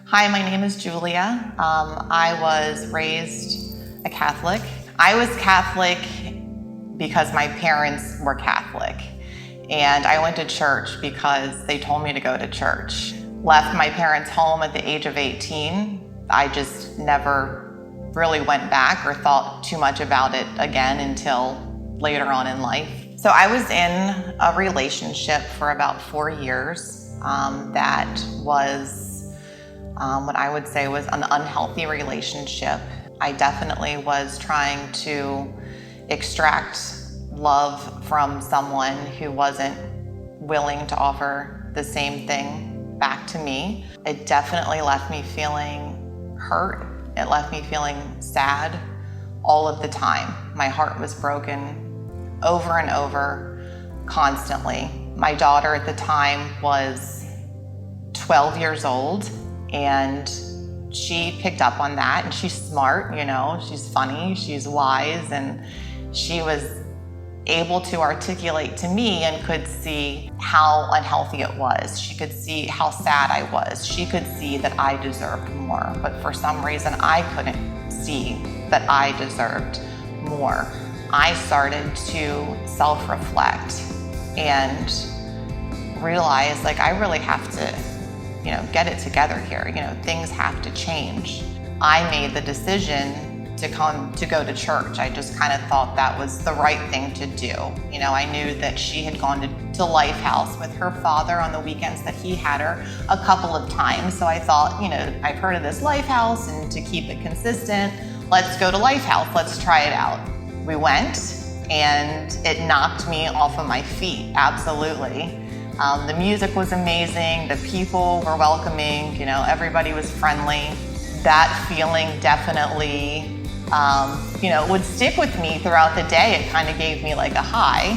Hi, my name is Julia. I was raised a Catholic. I was Catholic because my parents were Catholic. And I went to church because they told me to go to church. Left my parents' home at the age of 18. I just never really went back or thought too much about it again until later on in life. So I was in a relationship for about 4 years that was what I would say was an unhealthy relationship. I definitely was trying to extract love from someone who wasn't willing to offer the same thing back to me. It definitely left me feeling hurt. It left me feeling sad all of the time. My heart was broken over and over, constantly. My daughter at the time was 12 years old, and she picked up on that, and she's smart, she's funny, she's wise, and she was able to articulate to me and could see how unhealthy it was. She could see how sad I was. She could see that I deserved more, but for some reason I couldn't see that I deserved more. I started to self-reflect and realize I really have to get it together here. Things have to change. I made the decision to go to church. I just kind of thought that was the right thing to do. I knew that she had gone to Lifehouse with her father on the weekends that he had her a couple of times. So I thought, I've heard of this Lifehouse, and to keep it consistent, let's go to Lifehouse, let's try it out. We went, and it knocked me off of my feet, absolutely. The music was amazing, the people were welcoming, everybody was friendly. That feeling definitely, would stick with me throughout the day. It kind of gave me a high.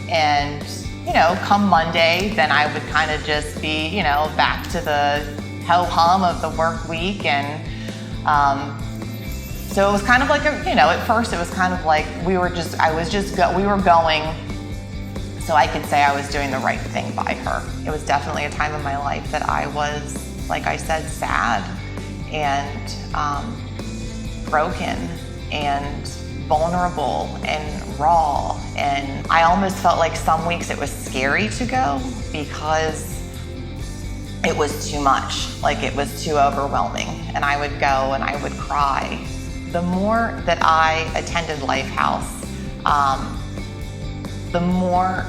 And come Monday, then I would kind of just be, back to the ho-hum of the work week. And so it was kind of at first it was kind of we were going, so I could say I was doing the right thing by her. It was definitely a time in my life that I was, like I said, sad and broken and vulnerable and raw. And I almost felt like some weeks it was scary to go because it was too much. It was too overwhelming. And I would go and I would cry. The more that I attended Lifehouse, the more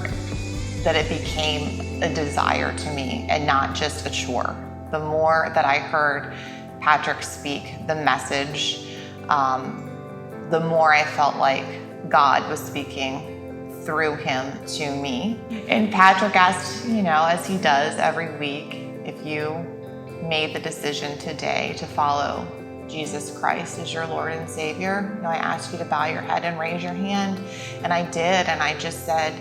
that it became a desire to me and not just a chore. The more that I heard Patrick speak the message, the more I felt like God was speaking through him to me. And Patrick asked, as he does every week, if you made the decision today to follow Jesus Christ as your Lord and Savior, I asked you to bow your head and raise your hand. And I did, and I just said,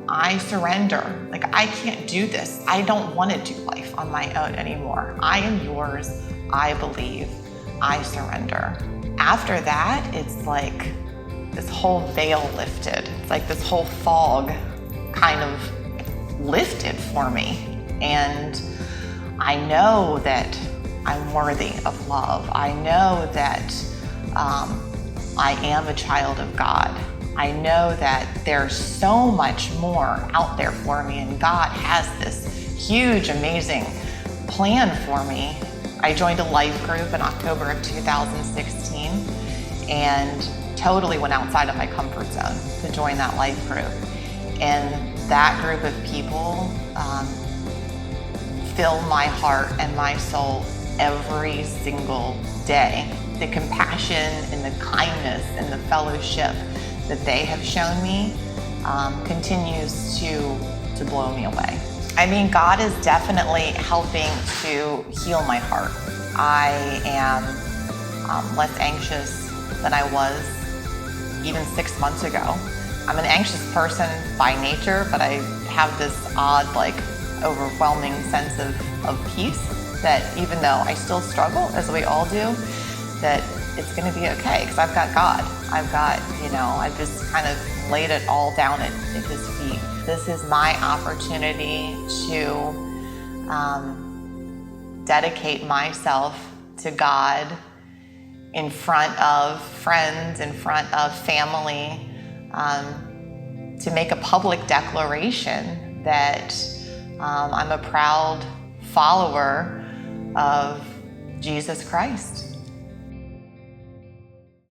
I surrender. I can't do this. I don't want to do life on my own anymore. I am yours. I believe. I surrender. After that, it's this whole veil lifted. It's this whole fog kind of lifted for me. And I know that I'm worthy of love. I know that I am a child of God. I know that there's so much more out there for me, and God has this huge, amazing plan for me. I joined a life group in October of 2016 and totally went outside of my comfort zone to join that life group. And that group of people fill my heart and my soul every single day. The compassion and the kindness and the fellowship that they have shown me continues to blow me away. God is definitely helping to heal my heart. I am less anxious than I was even 6 months ago. I'm an anxious person by nature, but I have this odd, overwhelming sense of peace that even though I still struggle, as we all do, that it's going to be okay because I've got God. I've got, I've just kind of laid it all down at his feet. This is my opportunity to dedicate myself to God in front of friends, in front of family, to make a public declaration that I'm a proud follower of Jesus Christ.